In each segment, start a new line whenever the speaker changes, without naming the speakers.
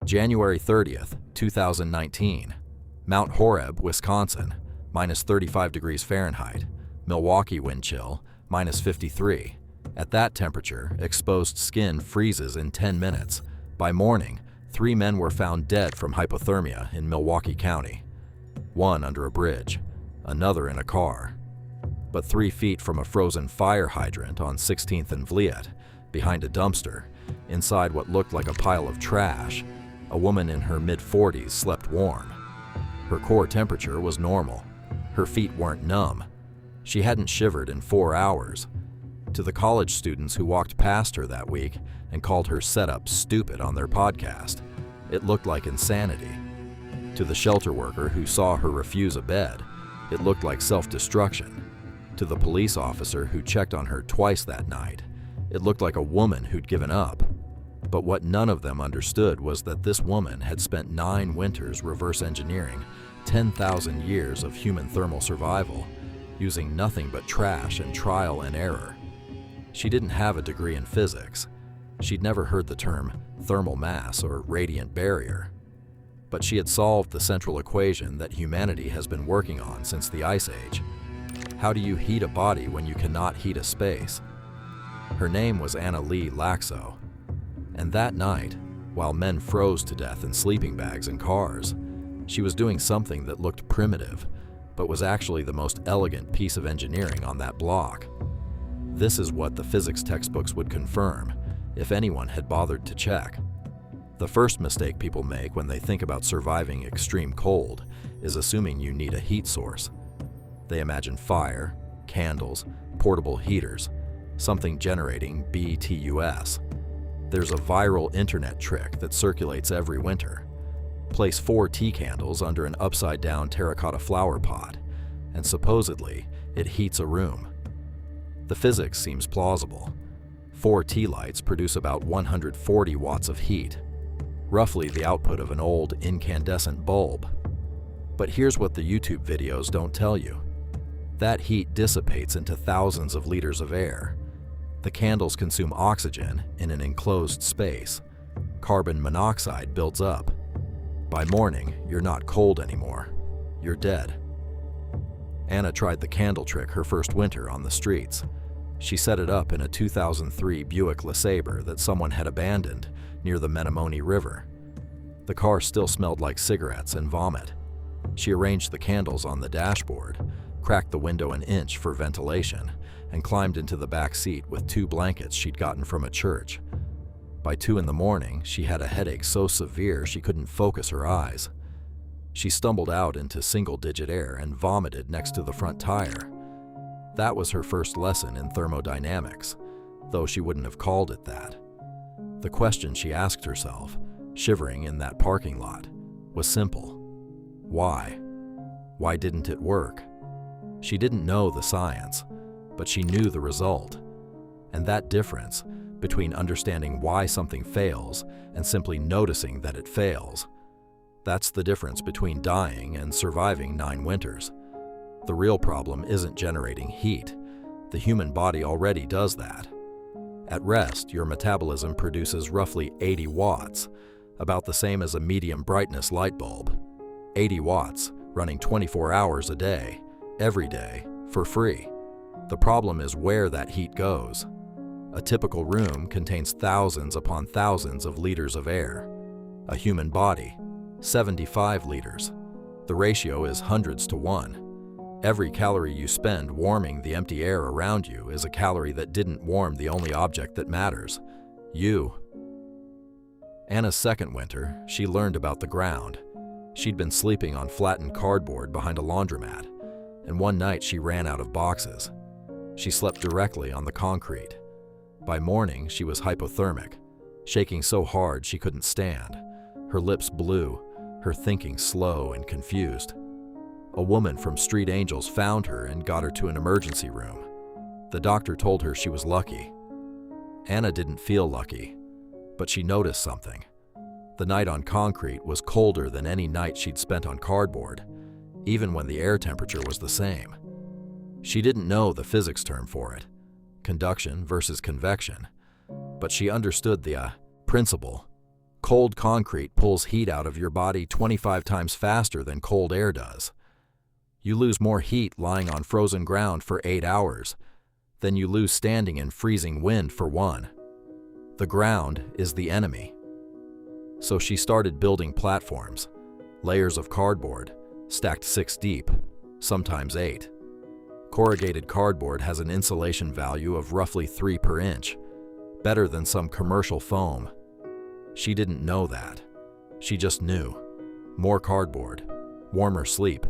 January 30th, 2019. Mount Horeb, Wisconsin, minus 35 degrees Fahrenheit. Milwaukee wind chill, minus 53. At that temperature, exposed skin freezes in 10 minutes. By morning, 3 men were found dead from hypothermia in Milwaukee County. One under a bridge, another in a car. But 3 feet from a frozen fire hydrant on 16th and Vliet, behind a dumpster, inside what looked like a pile of trash, a woman in her mid-40s slept warm. Her core temperature was normal. Her feet weren't numb. She hadn't shivered in 4 hours. To the college students who walked past her that week and called her setup stupid on their podcast, it looked like insanity. To the shelter worker who saw her refuse a bed, it looked like self-destruction. To the police officer who checked on her twice that night, it looked like a woman who'd given up. But what none of them understood was that this woman had spent 9 winters reverse engineering 10,000 years of human thermal survival, using nothing but trash and trial and error. She didn't have a degree in physics. She'd never heard the term thermal mass or radiant barrier. But she had solved the central equation that humanity has been working on since the Ice Age. How do you heat a body when you cannot heat a space? Her name was Anna Lee Lackso. And that night, while men froze to death in sleeping bags and cars, she was doing something that looked primitive, but was actually the most elegant piece of engineering on that block. This is what the physics textbooks would confirm, if anyone had bothered to check. The first mistake people make when they think about surviving extreme cold is assuming you need a heat source. They imagine fire, candles, portable heaters, something generating BTUs. There's a viral internet trick that circulates every winter. Place 4 tea candles under an upside-down terracotta flower pot, and supposedly it heats a room. The physics seems plausible. 4 tea lights produce about 140 watts of heat, roughly the output of an old incandescent bulb. But here's what the YouTube videos don't tell you. That heat dissipates into thousands of liters of air. The candles consume oxygen in an enclosed space. Carbon monoxide builds up. By morning, you're not cold anymore. You're dead. Anna tried the candle trick her first winter on the streets. She set it up in a 2003 Buick LeSabre that someone had abandoned near the Menomonee River. The car still smelled like cigarettes and vomit. She arranged the candles on the dashboard, cracked the window an inch for ventilation, and climbed into the back seat with 2 blankets she'd gotten from a church. By 2 in the morning, she had a headache so severe she couldn't focus her eyes. She stumbled out into single-digit air and vomited next to the front tire. That was her first lesson in thermodynamics, though she wouldn't have called it that. The question she asked herself, shivering in that parking lot, was simple. Why? Why didn't it work? She didn't know the science, but she knew the result. And that difference between understanding why something fails and simply noticing that it fails, that's the difference between dying and surviving 9 winters. The real problem isn't generating heat. The human body already does that. At rest, your metabolism produces roughly 80 watts, about the same as a medium brightness light bulb. 80 watts, running 24 hours a day, every day, for free. The problem is where that heat goes. A typical room contains thousands upon thousands of liters of air. A human body, 75 liters. The ratio is hundreds to 1. Every calorie you spend warming the empty air around you is a calorie that didn't warm the only object that matters, you. Anna's second winter, she learned about the ground. She'd been sleeping on flattened cardboard behind a laundromat, and one night she ran out of boxes. She slept directly on the concrete. By morning, she was hypothermic, shaking so hard she couldn't stand. Her lips blue, her thinking slow and confused. A woman from Street Angels found her and got her to an emergency room. The doctor told her she was lucky. Anna didn't feel lucky, but she noticed something. The night on concrete was colder than any night she'd spent on cardboard, even when the air temperature was the same. She didn't know the physics term for it, conduction versus convection, but she understood the principle, Cold concrete pulls heat out of your body 25 times faster than cold air does. You lose more heat lying on frozen ground for 8 hours than you lose standing in freezing wind for 1. The ground is the enemy. So she started building platforms, layers of cardboard, stacked 6 deep, sometimes 8. Corrugated cardboard has an insulation value of roughly 3 per inch, better than some commercial foam. She didn't know that. She just knew. More cardboard, warmer sleep.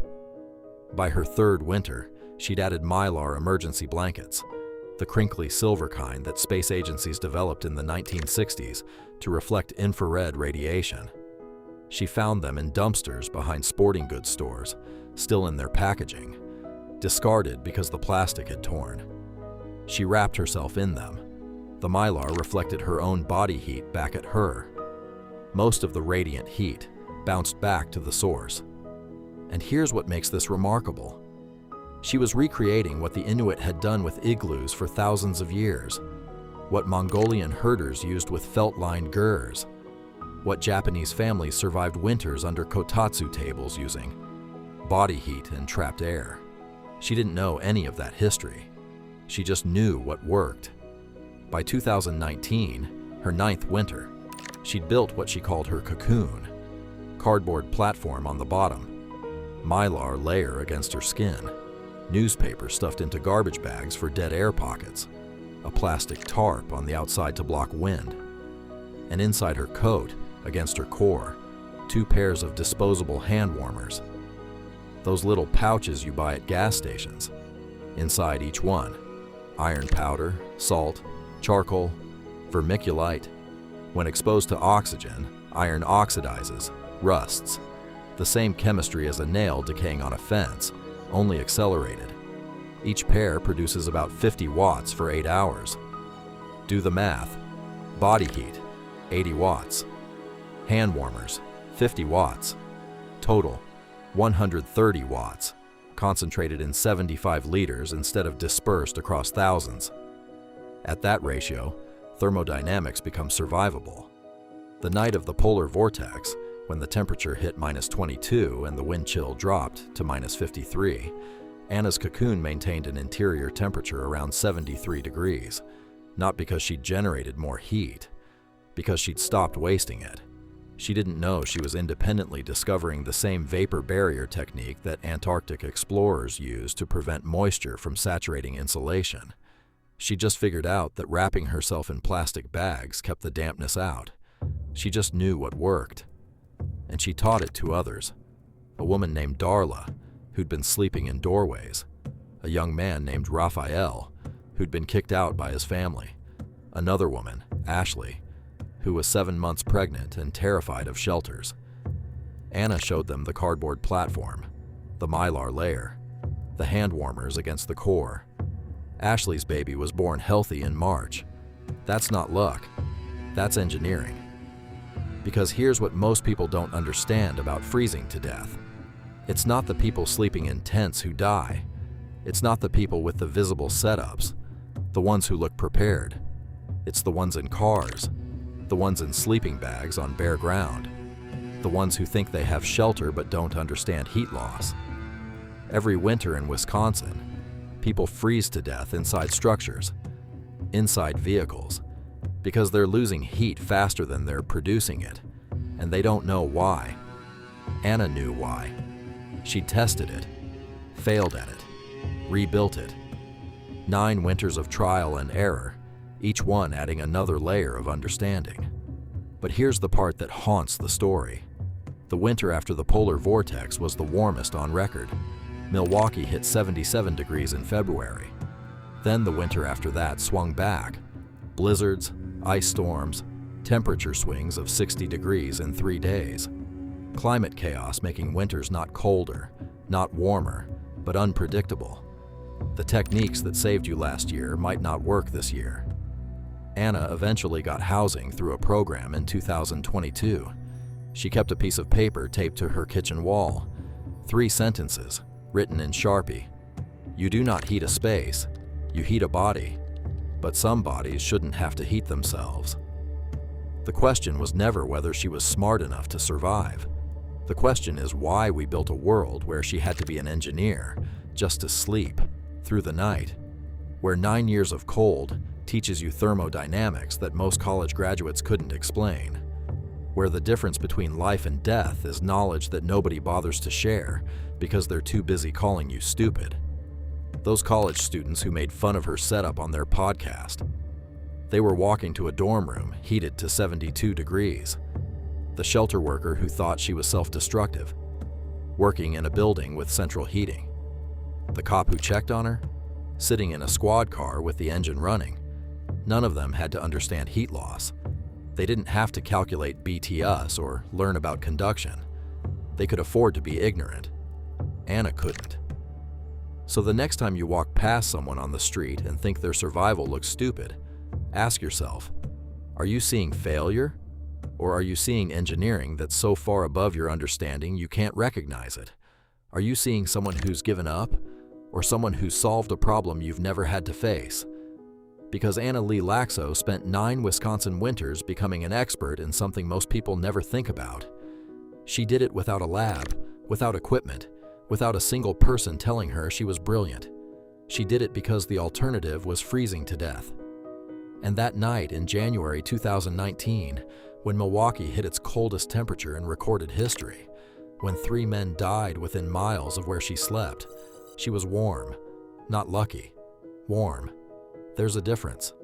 By her 3rd winter, she'd added Mylar emergency blankets, the crinkly silver kind that space agencies developed in the 1960s to reflect infrared radiation. She found them in dumpsters behind sporting goods stores, still in their packaging, discarded because the plastic had torn. She wrapped herself in them. The Mylar reflected her own body heat back at her. Most of the radiant heat bounced back to the source. And here's what makes this remarkable. She was recreating what the Inuit had done with igloos for thousands of years, what Mongolian herders used with felt-lined gurs, what Japanese families survived winters under kotatsu tables using, body heat and trapped air. She didn't know any of that history. She just knew what worked. By 2019, her 9th winter, she'd built what she called her cocoon, cardboard platform on the bottom, Mylar layer against her skin, newspaper stuffed into garbage bags for dead air pockets, a plastic tarp on the outside to block wind, and inside her coat, against her core, 2 pairs of disposable hand warmers. Those little pouches you buy at gas stations. Inside each one, iron powder, salt, charcoal, vermiculite. When exposed to oxygen, iron oxidizes, rusts. The same chemistry as a nail decaying on a fence, only accelerated. Each pair produces about 50 watts for 8 hours. Do the math. Body heat, 80 watts. Hand warmers, 50 watts. Total, 130 watts, concentrated in 75 liters instead of dispersed across thousands. At that ratio, thermodynamics becomes survivable. The night of the polar vortex, when the temperature hit -22 and the wind chill dropped to -53, Anna's cocoon maintained an interior temperature around 73 degrees, not because she'd generated more heat, because she'd stopped wasting it. She didn't know she was independently discovering the same vapor barrier technique that Antarctic explorers used to prevent moisture from saturating insulation. She just figured out that wrapping herself in plastic bags kept the dampness out. She just knew what worked. And she taught it to others. A woman named Darla, who'd been sleeping in doorways. A young man named Raphael, who'd been kicked out by his family. Another woman, Ashley, who was 7 months pregnant and terrified of shelters. Anna showed them the cardboard platform, the Mylar layer, the hand warmers against the core. Ashley's baby was born healthy in March. That's not luck. That's engineering. Because here's what most people don't understand about freezing to death. It's not the people sleeping in tents who die. It's not the people with the visible setups, the ones who look prepared. It's the ones in cars, the ones in sleeping bags on bare ground, the ones who think they have shelter but don't understand heat loss. Every winter in Wisconsin, people freeze to death inside structures, inside vehicles, because they're losing heat faster than they're producing it, and they don't know why. Anna knew why. She tested it, failed at it, rebuilt it. 9 winters of trial and error, each one adding another layer of understanding. But here's the part that haunts the story. The winter after the polar vortex was the warmest on record. Milwaukee hit 77 degrees in February. Then the winter after that swung back. Blizzards, ice storms, temperature swings of 60 degrees in 3 days. Climate chaos making winters not colder, not warmer, but unpredictable. The techniques that saved you last year might not work this year. Anna eventually got housing through a program in 2022. She kept a piece of paper taped to her kitchen wall. 3 sentences, written in Sharpie. You do not heat a space, you heat a body. But some bodies shouldn't have to heat themselves. The question was never whether she was smart enough to survive. The question is why we built a world where she had to be an engineer just to sleep through the night, where 9 years of cold teaches you thermodynamics that most college graduates couldn't explain, where the difference between life and death is knowledge that nobody bothers to share because they're too busy calling you stupid. Those college students who made fun of her setup on their podcast. They were walking to a dorm room heated to 72 degrees. The shelter worker who thought she was self-destructive, working in a building with central heating. The cop who checked on her, sitting in a squad car with the engine running. None of them had to understand heat loss. They didn't have to calculate BTUs or learn about conduction. They could afford to be ignorant. Anna couldn't. So the next time you walk past someone on the street and think their survival looks stupid, ask yourself, are you seeing failure? Or are you seeing engineering that's so far above your understanding you can't recognize it? Are you seeing someone who's given up? Or someone who's solved a problem you've never had to face? Because Anna Lee Lackso spent 9 Wisconsin winters becoming an expert in something most people never think about. She did it without a lab, without equipment, without a single person telling her she was brilliant. She did it because the alternative was freezing to death. And that night in January 2019, when Milwaukee hit its coldest temperature in recorded history, when 3 men died within miles of where she slept, she was warm, not lucky. Warm. There's a difference.